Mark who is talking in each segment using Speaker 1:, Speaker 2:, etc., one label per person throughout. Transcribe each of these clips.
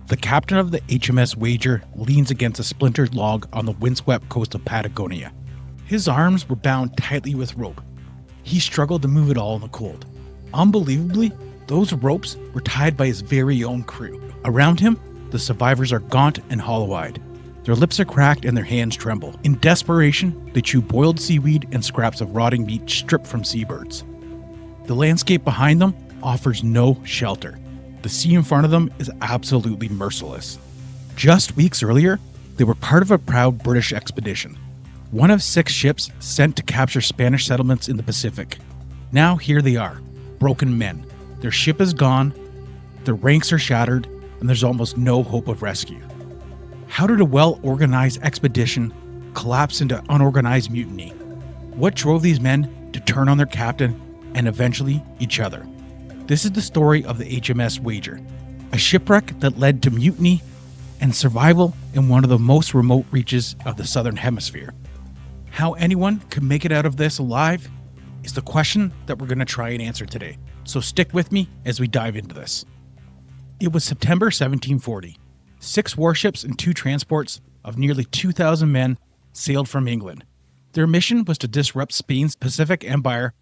Speaker 1: The captain of the HMS Wager leans against a splintered log on the windswept coast of Patagonia. His arms were bound tightly with rope. He struggled to move it all in the cold. Unbelievably, those ropes were tied by his very own crew. Around him, the survivors are gaunt and hollow-eyed. Their lips are cracked and their hands tremble. In desperation, they chew boiled seaweed and scraps of rotting meat stripped from seabirds. The landscape behind them offers no shelter. The sea in front of them is absolutely merciless. Just weeks earlier, they were part of a proud British expedition, one of 6 ships sent to capture Spanish settlements in the Pacific. Now here they are, broken men. Their ship is gone, their ranks are shattered, and there's almost no hope of rescue. How did a well-organized expedition collapse into unorganized mutiny? What drove these men to turn on their captain and eventually each other? This is the story of the HMS Wager, a shipwreck that led to mutiny and survival in one of the most remote reaches of the Southern Hemisphere. How anyone could make it out of this alive is the question that we're going to try and answer today. So stick with me as we dive into this. It was September 1740. 6 warships and 2 transports of nearly 2,000 men sailed from England. Their mission was to disrupt Spain's Pacific Empire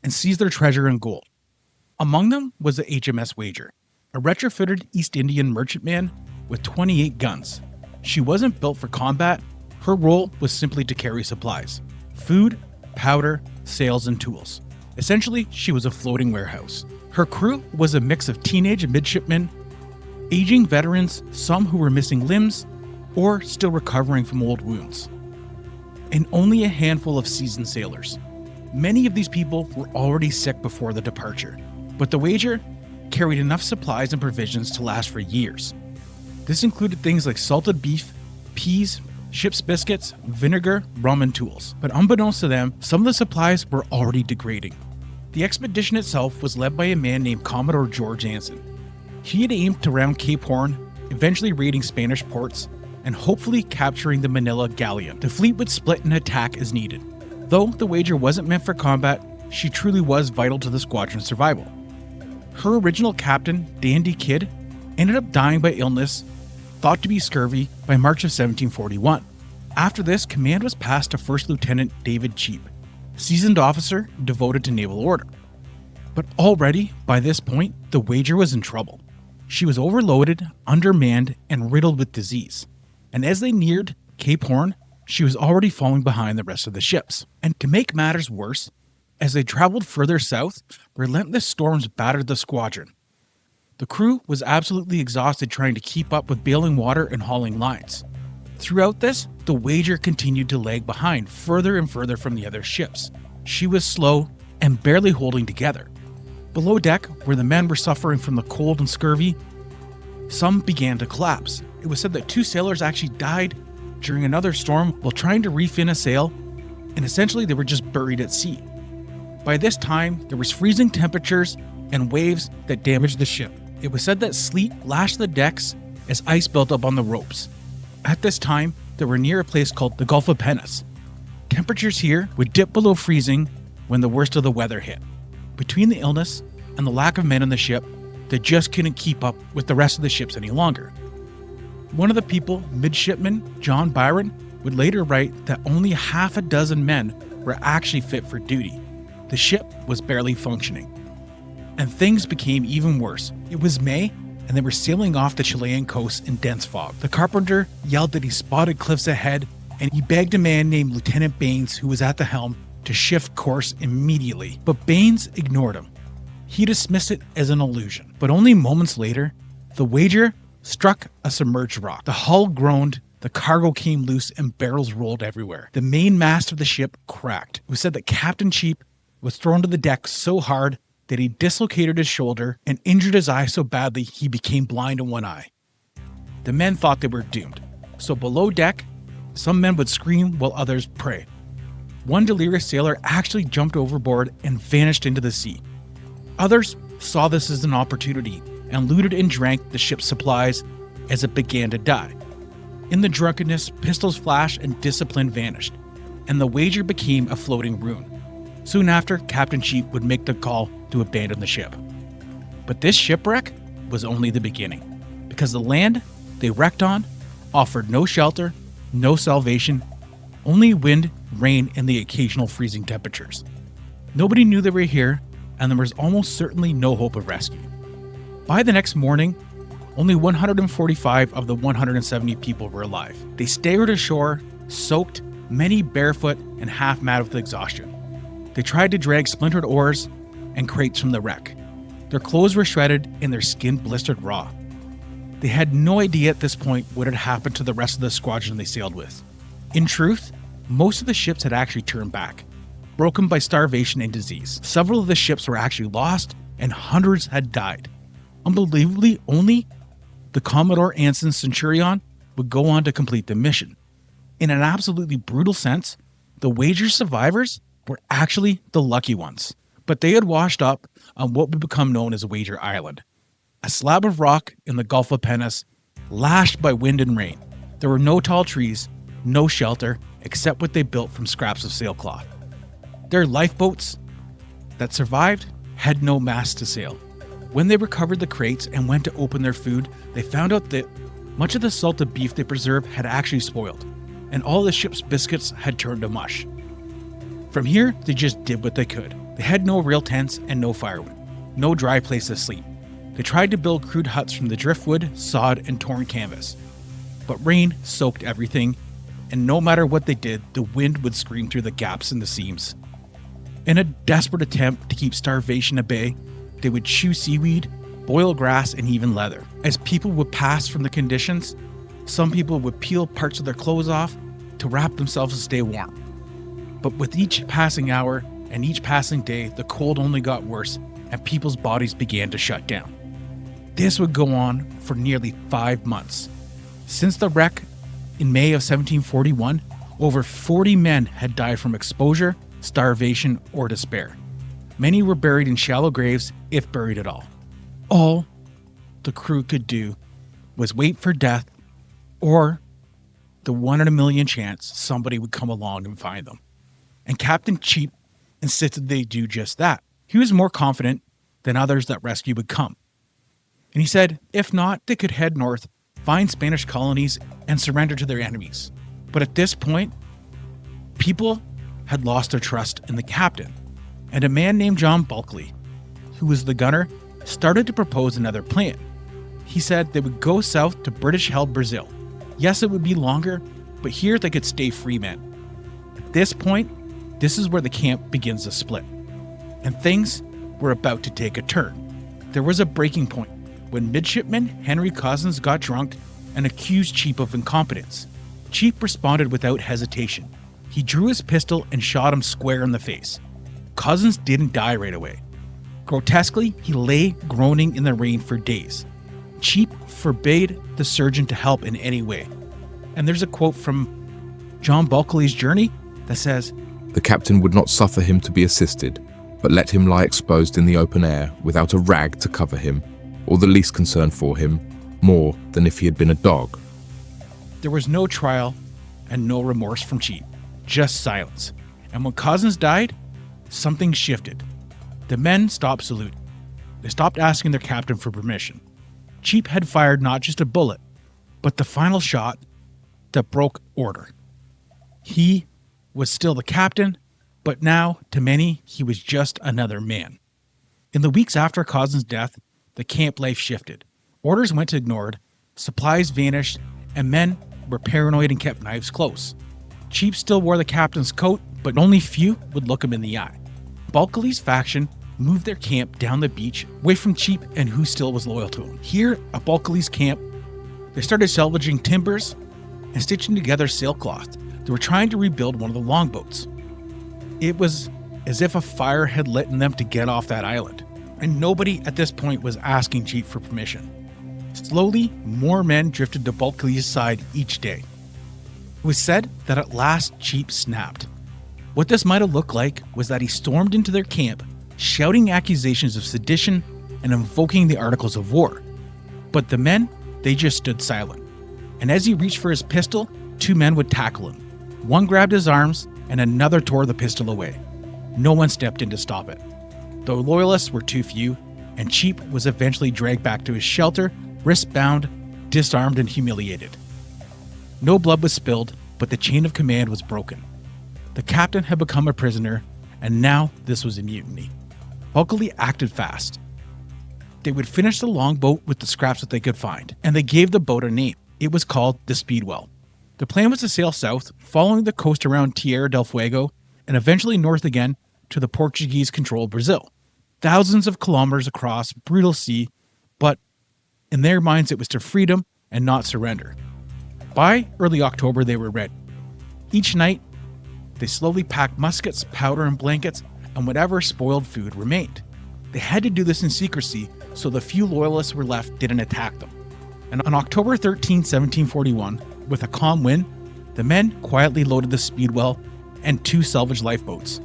Speaker 1: and seize their treasure and gold. Among them was the HMS Wager, a retrofitted East Indian merchantman with 28 guns. She wasn't built for combat. Her role was simply to carry supplies: food, powder, sails, and tools. Essentially, she was a floating warehouse. Her crew was a mix of teenage midshipmen, aging veterans, some who were missing limbs, or still recovering from old wounds, and only a handful of seasoned sailors. Many of these people were already sick before the departure, but the Wager carried enough supplies and provisions to last for years. This included things like salted beef, peas, ship's biscuits, vinegar, rum, and tools. But unbeknownst to them, some of the supplies were already degrading. The expedition itself was led by a man named Commodore George Anson. He had aimed to round Cape Horn, eventually raiding Spanish ports, and hopefully capturing the Manila galleon. The fleet would split and attack as needed. Though the Wager wasn't meant for combat, she truly was vital to the squadron's survival. Her original captain, Dandy Kidd, ended up dying by illness, thought to be scurvy, by March of 1741. After this, command was passed to First Lieutenant David Cheap, seasoned officer devoted to naval order. But already, by this point, the Wager was in trouble. She was overloaded, undermanned, and riddled with disease. And as they neared Cape Horn, she was already falling behind the rest of the ships. And to make matters worse, as they traveled further south, relentless storms battered the squadron. The crew was absolutely exhausted trying to keep up with bailing water and hauling lines. Throughout this, the Wager continued to lag behind further and further from the other ships. She was slow and barely holding together. Below deck, where the men were suffering from the cold and scurvy, some began to collapse. It was said that 2 sailors actually died during another storm while trying to refin a sail, and essentially they were just buried at sea. By this time, there was freezing temperatures and waves that damaged the ship. It was said that sleet lashed the decks as ice built up on the ropes. At this time, they were near a place called the Gulf of Penis. Temperatures here would dip below freezing when the worst of the weather hit. Between the illness and the lack of men on the ship, they just couldn't keep up with the rest of the ships any longer. One of the people, midshipman John Byron, would later write that only half a dozen men were actually fit for duty. The ship was barely functioning. And things became even worse. It was May, and they were sailing off the Chilean coast in dense fog. The carpenter yelled that he spotted cliffs ahead, and he begged a man named Lieutenant Baines, who was at the helm, to shift course immediately. But Baines ignored him. He dismissed it as an illusion. But only moments later, the Wager struck a submerged rock. The hull groaned, the cargo came loose, and barrels rolled everywhere. The main mast of the ship cracked. It was said that Captain Cheap was thrown to the deck so hard that he dislocated his shoulder and injured his eye so badly he became blind in one eye. The men thought they were doomed. So below deck, some men would scream while others pray. One delirious sailor actually jumped overboard and vanished into the sea. Others saw this as an opportunity and looted and drank the ship's supplies as it began to die. In the drunkenness, pistols flashed and discipline vanished, and the Wager became a floating ruin. Soon after, Captain Cheap would make the call to abandon the ship. But this shipwreck was only the beginning, because the land they wrecked on offered no shelter, no salvation, only wind, rain, and the occasional freezing temperatures. Nobody knew they were here, and there was almost certainly no hope of rescue. By the next morning, only 145 of the 170 people were alive. They staggered ashore, soaked, many barefoot and half mad with exhaustion. They tried to drag splintered oars and crates from the wreck. Their clothes were shredded and their skin blistered raw. They had no idea at this point what had happened to the rest of the squadron they sailed with. In truth, most of the ships had actually turned back, broken by starvation and disease. Several of the ships were actually lost and hundreds had died. Unbelievably, only the Commodore Anson's Centurion would go on to complete the mission. In an absolutely brutal sense, the Wager survivors were actually the lucky ones, but they had washed up on what would become known as Wager Island, a slab of rock in the Gulf of Penis, lashed by wind and rain. There were no tall trees, no shelter, except what they built from scraps of sailcloth. Their lifeboats that survived had no masts to sail. When they recovered the crates and went to open their food, they found out that much of the salted beef they preserved had actually spoiled, and all the ship's biscuits had turned to mush. From here, they just did what they could. They had no real tents and no firewood, no dry place to sleep. They tried to build crude huts from the driftwood, sod, and torn canvas. But rain soaked everything, and no matter what they did, the wind would scream through the gaps in the seams. In a desperate attempt to keep starvation at bay, they would chew seaweed, boil grass, and even leather. As people would pass from the conditions, some people would peel parts of their clothes off to wrap themselves to stay warm. But with each passing hour and each passing day, the cold only got worse and people's bodies began to shut down. This would go on for nearly 5 months. Since the wreck in May of 1741, over 40 men had died from exposure, starvation, or despair. Many were buried in shallow graves, if buried at all. All the crew could do was wait for death or the 1 in a million chance somebody would come along and find them. And Captain Cheap insisted they do just that. He was more confident than others that rescue would come. And he said, if not, they could head north, find Spanish colonies, and surrender to their enemies. But at this point, people had lost their trust in the captain. And a man named John Bulkley, who was the gunner, started to propose another plan. He said they would go south to British-held Brazil. Yes, it would be longer, but here they could stay free men. At this point, this is where the camp begins to split. And things were about to take a turn. There was a breaking point when midshipman Henry Cozens got drunk and accused Cheap of incompetence. Cheap responded without hesitation. He drew his pistol and shot him square in the face. Cozens didn't die right away. Grotesquely, he lay groaning in the rain for days. Cheap forbade the surgeon to help in any way. And there's a quote from John Bulkley's journey that says,
Speaker 2: "The captain would not suffer him to be assisted, but let him lie exposed in the open air without a rag to cover him, or the least concern for him, more than if he had been a dog."
Speaker 1: There was no trial and no remorse from Cheap, just silence. And when Cozens died, something shifted. The men stopped saluting. They stopped asking their captain for permission. Cheap had fired not just a bullet, but the final shot that broke order. He was still the captain, but now, to many, he was just another man. In the weeks after Cozens' death, the camp life shifted. Orders went ignored, supplies vanished, and men were paranoid and kept knives close. Cheap still wore the captain's coat, but only few would look him in the eye. Bulkley's faction moved their camp down the beach, away from Cheap and who still was loyal to him. Here at Bulkley's camp, they started salvaging timbers and stitching together sailcloth. They were trying to rebuild one of the longboats. It was as if a fire had lit in them to get off that island, and nobody at this point was asking Cheap for permission. Slowly, more men drifted to Bulkley's side each day. It was said that at last Cheap snapped. What this might have looked like was that he stormed into their camp, shouting accusations of sedition and invoking the Articles of War. But the men, they just stood silent. And as he reached for his pistol, 2 men would tackle him. One grabbed his arms and another tore the pistol away. No one stepped in to stop it. The loyalists were too few, and Cheap was eventually dragged back to his shelter, wrist bound, disarmed and humiliated. No blood was spilled, but the chain of command was broken. The captain had become a prisoner, and now this was a mutiny. Bulkeley acted fast. They would finish the longboat with the scraps that they could find, and they gave the boat a name. It was called the Speedwell. The plan was to sail south, following the coast around Tierra del Fuego, and eventually north again to the Portuguese-controlled Brazil. Thousands of kilometers across brutal sea, but in their minds it was to freedom and not surrender. By early October they were ready. Each night, they slowly packed muskets, powder, and blankets, and whatever spoiled food remained. They had to do this in secrecy, so the few loyalists were left didn't attack them. And on October 13, 1741, with a calm wind, the men quietly loaded the Speedwell and 2 salvage lifeboats.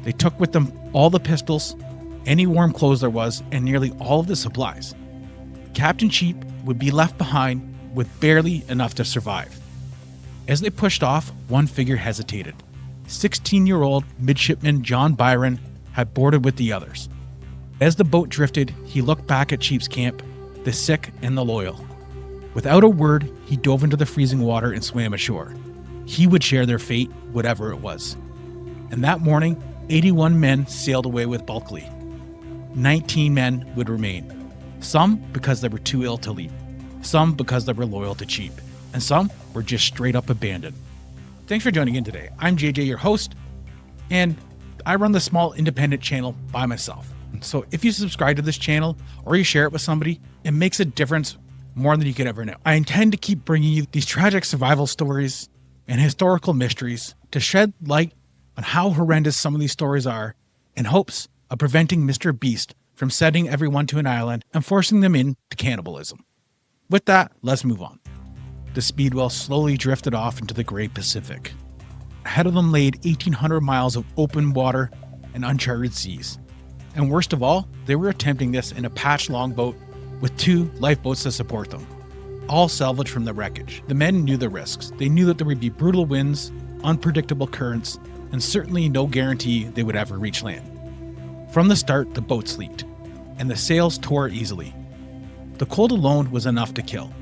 Speaker 1: They took with them all the pistols, any warm clothes there was, and nearly all of the supplies. Captain Cheap would be left behind with barely enough to survive. As they pushed off, one figure hesitated. 16-year-old midshipman John Byron had boarded with the others. As the boat drifted, he looked back at Cheap's camp, the sick and the loyal. Without a word, he dove into the freezing water and swam ashore. He would share their fate, whatever it was. And that morning, 81 men sailed away with Bulkeley. 19 men would remain. Some because they were too ill to leave. Some because they were loyal to Cheap. And some were just straight up abandoned. Thanks for joining in today. I'm JJ, your host, and I run the small independent channel by myself. So if you subscribe to this channel or you share it with somebody, it makes a difference more than you could ever know. I intend to keep bringing you these tragic survival stories and historical mysteries to shed light on how horrendous some of these stories are, in hopes of preventing Mr. Beast from sending everyone to an island and forcing them into cannibalism. With that, let's move on. The Speedwell slowly drifted off into the Great Pacific. Ahead of them laid 1,800 miles of open water and uncharted seas. And worst of all, they were attempting this in a patched longboat with 2 lifeboats to support them, all salvaged from the wreckage. The men knew the risks. They knew that there would be brutal winds, unpredictable currents, and certainly no guarantee they would ever reach land. From the start, the boats leaked, and the sails tore easily. The cold alone was enough to kill,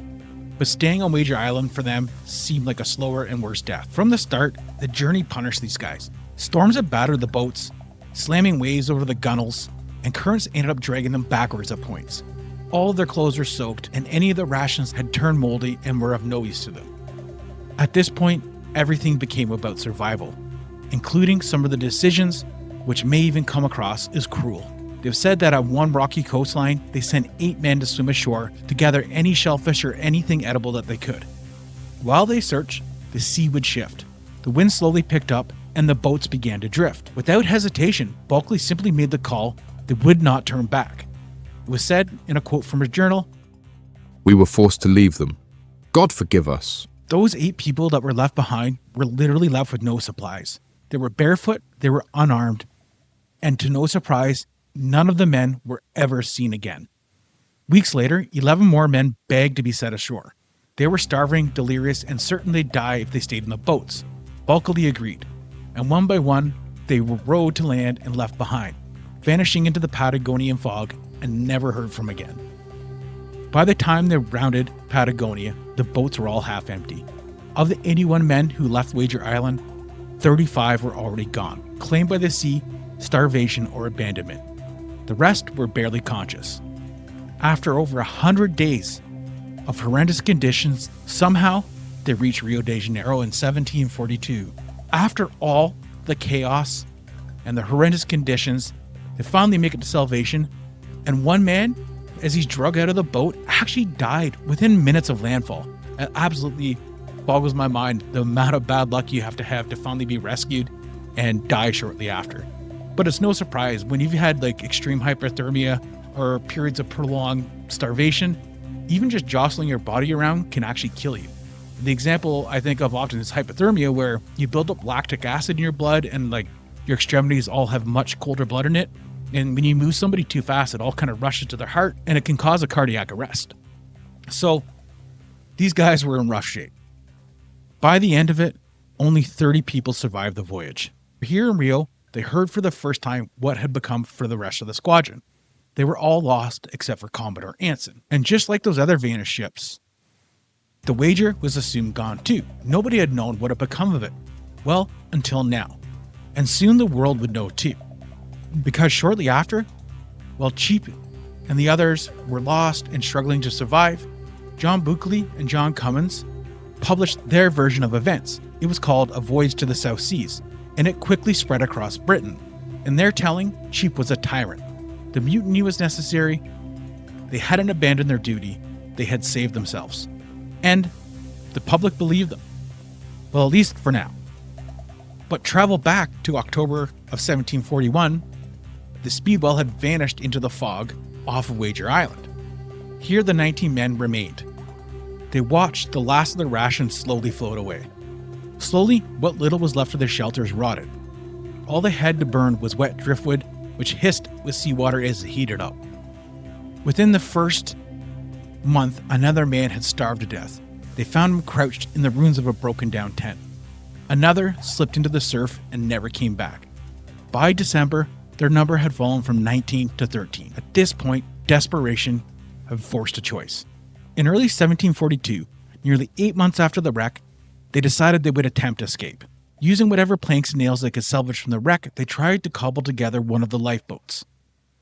Speaker 1: but staying on Wager Island for them seemed like a slower and worse death. From the start, the journey punished these guys. Storms had battered the boats, slamming waves over the gunwales, and currents ended up dragging them backwards at points. All of their clothes were soaked, and any of the rations had turned moldy and were of no use to them. At this point, everything became about survival, including some of the decisions which may even come across as cruel. They've said that on one rocky coastline, they sent 8 men to swim ashore to gather any shellfish or anything edible that they could. While they searched, the sea would shift. The wind slowly picked up, and the boats began to drift. Without hesitation, Bulkeley simply made the call they would not turn back. It was said in a quote from his journal,
Speaker 2: "We were forced to leave them. God forgive us."
Speaker 1: Those 8 people that were left behind were literally left with no supplies. They were barefoot, they were unarmed, and to no surprise, none of the men were ever seen again. Weeks later, 11 more men begged to be set ashore. They were starving, delirious, and certain they'd die if they stayed in the boats. Bulkeley agreed, and one by one, they were rowed to land and left behind, vanishing into the Patagonian fog and never heard from again. By the time they rounded Patagonia, the boats were all half empty. Of the 81 men who left Wager Island, 35 were already gone, claimed by the sea, starvation, or abandonment. The rest were barely conscious. After over 100 days of horrendous conditions, somehow they reached Rio de Janeiro in 1742. After all the chaos and the horrendous conditions, they finally make it to salvation, and one man, as he's dragged out of the boat, actually died within minutes of landfall. It absolutely boggles my mind the amount of bad luck you have to finally be rescued and die shortly after. But it's no surprise when you've had like extreme hypothermia or periods of prolonged starvation, even just jostling your body around can actually kill you. The example I think of often is hypothermia, where you build up lactic acid in your blood and like your extremities all have much colder blood in it. And when you move somebody too fast, it all kind of rushes to their heart and it can cause a cardiac arrest. So these guys were in rough shape. By the end of it, only 30 people survived the voyage. Here in Rio, they heard for the first time what had become for the rest of the squadron. They were all lost except for Commodore Anson. And just like those other vanished ships, The Wager was assumed gone too. Nobody had known what had become of it. Well, until now. And soon the world would know too. Because shortly after, while Cheap and the others were lost and struggling to survive, John Buckley and John Cummins published their version of events. It was called A Voyage to the South Seas, and it quickly spread across Britain. In their telling, Cheap was a tyrant. The mutiny was necessary. They hadn't abandoned their duty. They had saved themselves. And the public believed them. Well, at least for now. But travel back to October of 1741, the Speedwell had vanished into the fog off of Wager Island. Here the 19 men remained. They watched the last of their rations slowly float away. Slowly, what little was left of their shelters rotted. All they had to burn was wet driftwood, which hissed with seawater as it heated up. Within the first month, another man had starved to death. They found him crouched in the ruins of a broken down tent. Another slipped into the surf and never came back. By December, their number had fallen from 19 to 13. At this point, desperation had forced a choice. In early 1742, nearly 8 months after the wreck, they decided they would attempt escape. Using whatever planks and nails they could salvage from the wreck, they tried to cobble together one of the lifeboats.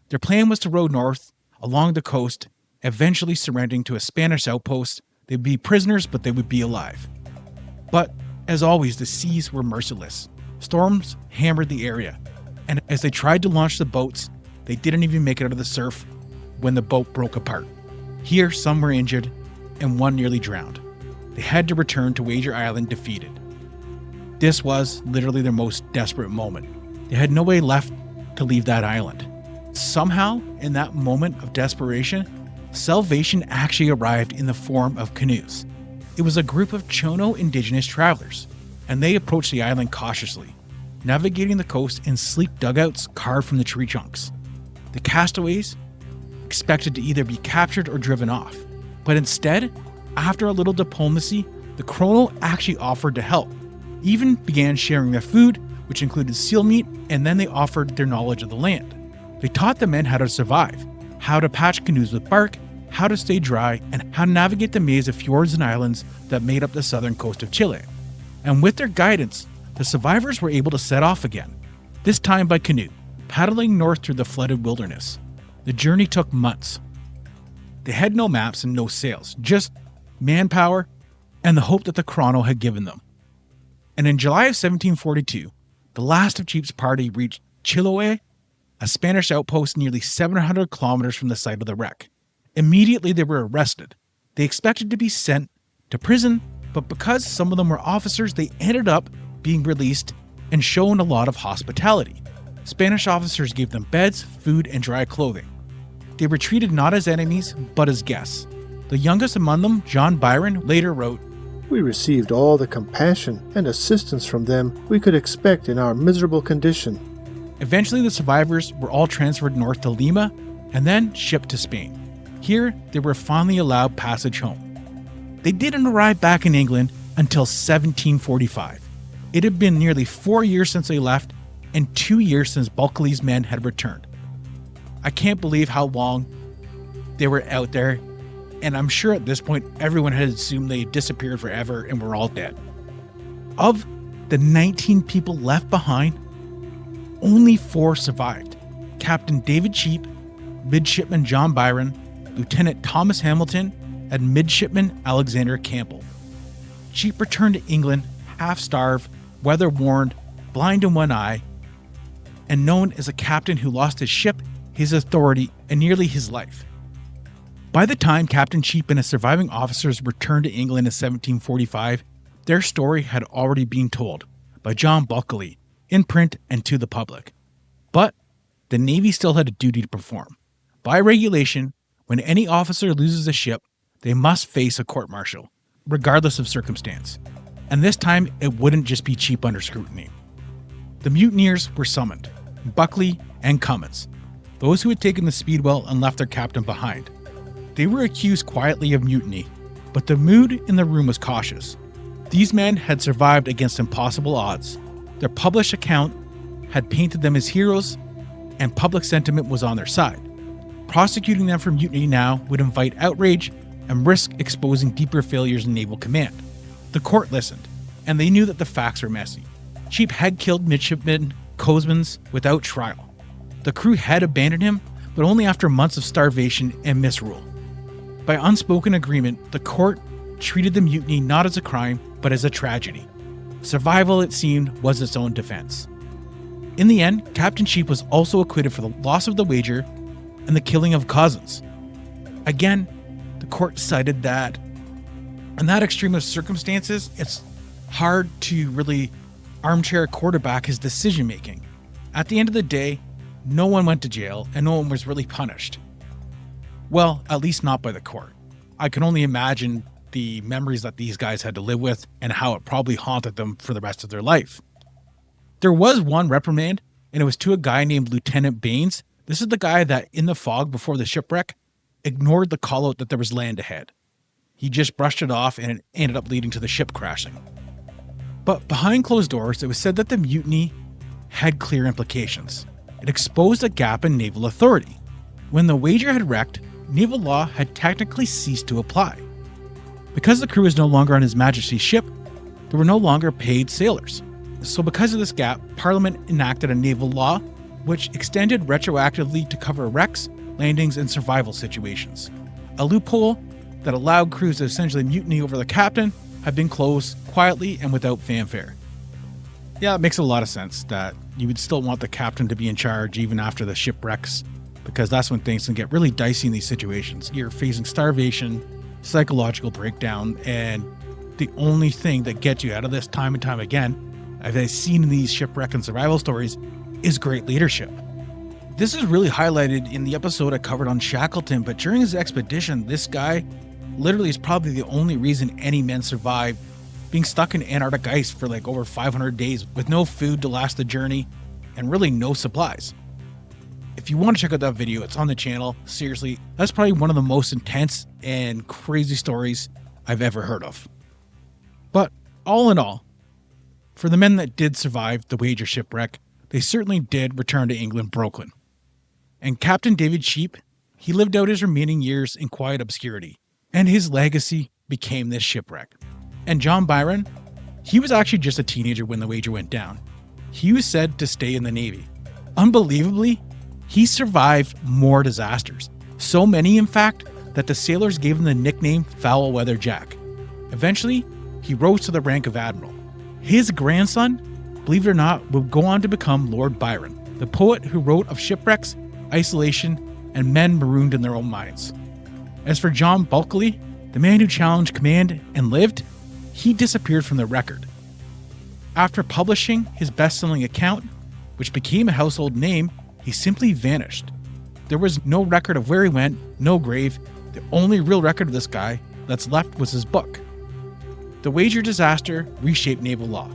Speaker 1: Their plan was to row north along the coast, eventually surrendering to a Spanish outpost. They'd be prisoners, but they would be alive. But, as always, the seas were merciless. Storms hammered the area, and as they tried to launch the boats, they didn't even make it out of the surf when the boat broke apart. Here, some were injured, and one nearly drowned. They had to return to Wager Island defeated. This was literally their most desperate moment. They had no way left to leave that island. Somehow, in that moment of desperation, salvation actually arrived in the form of canoes. It was a group of Chono indigenous travelers, and they approached the island cautiously, navigating the coast in sleek dugouts carved from the tree trunks. The castaways expected to either be captured or driven off, but instead, after a little diplomacy, the Chono actually offered to help, even began sharing their food, which included seal meat, and then they offered their knowledge of the land. They taught the men how to survive, how to patch canoes with bark, how to stay dry, and how to navigate the maze of fjords and islands that made up the southern coast of Chile. And with their guidance, the survivors were able to set off again, this time by canoe, paddling north through the flooded wilderness. The journey took months. They had no maps and no sails, just manpower and the hope that the Chono had given them. And in July of 1742, the last of Cheap's party reached Chile, a Spanish outpost nearly 700 kilometers from the site of the wreck. Immediately they were arrested. They expected to be sent to prison, but because some of them were officers, they ended up being released and shown a lot of hospitality. Spanish officers gave them beds, food, and dry clothing. They were treated not as enemies, but as guests. The youngest among them, John Byron, later wrote,
Speaker 3: "We received all the compassion and assistance from them we could expect in our miserable condition."
Speaker 1: Eventually, the survivors were all transferred north to Lima and then shipped to Spain. Here, they were finally allowed passage home. They didn't arrive back in England until 1745. It had been nearly 4 years since they left and 2 years since Buckley's men had returned. I can't believe how long they were out there, and I'm sure at this point everyone had assumed they had disappeared forever and were all dead. Of the 19 people left behind, only 4 survived. Captain David Cheap, Midshipman John Byron, Lieutenant Thomas Hamilton, and Midshipman Alexander Campbell. Cheap returned to England, half-starved, weather-worn, blind in one eye, and known as a captain who lost his ship, his authority, and nearly his life. By the time Captain Cheap and his surviving officers returned to England in 1745, their story had already been told by John Buckley, in print and to the public. But the Navy still had a duty to perform. By regulation, when any officer loses a ship, they must face a court-martial, regardless of circumstance. And this time, it wouldn't just be Cheap under scrutiny. The mutineers were summoned, Buckley and Cummins, those who had taken the Speedwell and left their captain behind. They were accused quietly of mutiny, but the mood in the room was cautious. These men had survived against impossible odds. Their published account had painted them as heroes, and public sentiment was on their side. Prosecuting them for mutiny now would invite outrage and risk exposing deeper failures in naval command. The court listened, and they knew that the facts were messy. Cheap had killed midshipman Cozens without trial. The crew had abandoned him, but only after months of starvation and misrule. By unspoken agreement, the court treated the mutiny not as a crime, but as a tragedy. Survival, it seemed, was its own defense. In the end, Captain Cheap was also acquitted for the loss of the Wager and the killing of Cozens. Again, the court cited that in that extreme of circumstances, it's hard to really armchair quarterback his decision making. At the end of the day, no one went to jail and no one was really punished. Well, at least not by the court. I can only imagine the memories that these guys had to live with and how it probably haunted them for the rest of their life. There was one reprimand, and it was to a guy named Lieutenant Baines. This is the guy that, in the fog before the shipwreck, ignored the call out that there was land ahead. He just brushed it off, and it ended up leading to the ship crashing. But behind closed doors, it was said that the mutiny had clear implications. It exposed a gap in naval authority. When the Wager had wrecked, naval law had technically ceased to apply. Because the crew was no longer on His Majesty's ship, there were no longer paid sailors. So because of this gap, Parliament enacted a naval law which extended retroactively to cover wrecks, landings, and survival situations. A loophole that allowed crews to essentially mutiny over the captain had been closed quietly and without fanfare. Yeah, it makes a lot of sense that you would still want the captain to be in charge even after the shipwrecks, because that's when things can get really dicey in these situations. You're facing starvation, psychological breakdown, and the only thing that gets you out of this time and time again, as I've seen in these shipwreck and survival stories, is great leadership. This is really highlighted in the episode I covered on Shackleton, but during his expedition, this guy literally is probably the only reason any men survived being stuck in Antarctic ice for like over 500 days with no food to last the journey and really no supplies. If you want to check out that video, it's on the channel. Seriously, that's probably one of the most intense and crazy stories I've ever heard of. But all in all, for the men that did survive the Wager shipwreck, they certainly did return to England broken. And Captain David Cheap, he lived out his remaining years in quiet obscurity, and his legacy became this shipwreck. And John Byron, he was actually just a teenager when the Wager went down. He was said to stay in the Navy. Unbelievably, he survived more disasters. So many, in fact, that the sailors gave him the nickname Foul Weather Jack. Eventually, he rose to the rank of Admiral. His grandson, believe it or not, would go on to become Lord Byron, the poet who wrote of shipwrecks, isolation, and men marooned in their own minds. As for John Bulkeley, the man who challenged command and lived, he disappeared from the record. After publishing his best-selling account, which became a household name, he simply vanished. There was no record of where he went, no grave. The only real record of this guy that's left was his book. The Wager disaster reshaped naval law,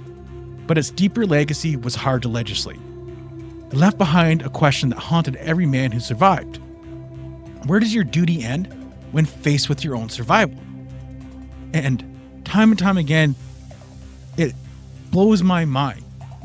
Speaker 1: but its deeper legacy was hard to legislate. It left behind a question that haunted every man who survived. Where does your duty end when faced with your own survival? And time again, it blows my mind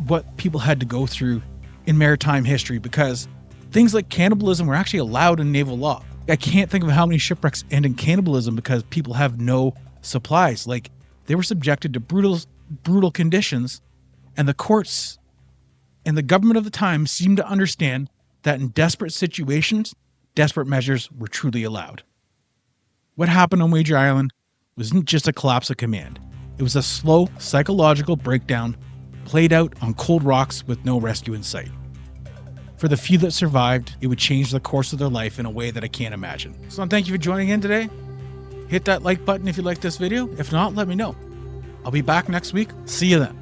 Speaker 1: what people had to go through in maritime history, because things like cannibalism were actually allowed in naval law. I can't think of how many shipwrecks end in cannibalism because people have no supplies. Like, they were subjected to brutal conditions, and the courts and the government of the time seemed to understand that in desperate situations, desperate measures were truly allowed. What happened on Wager Island wasn't just a collapse of command. It was a slow psychological breakdown played out on cold rocks with no rescue in sight. For the few that survived, it would change the course of their life in a way that I can't imagine. So thank you for joining in today. Hit that like button if you like this video. If not, let me know. I'll be back next week. See you then.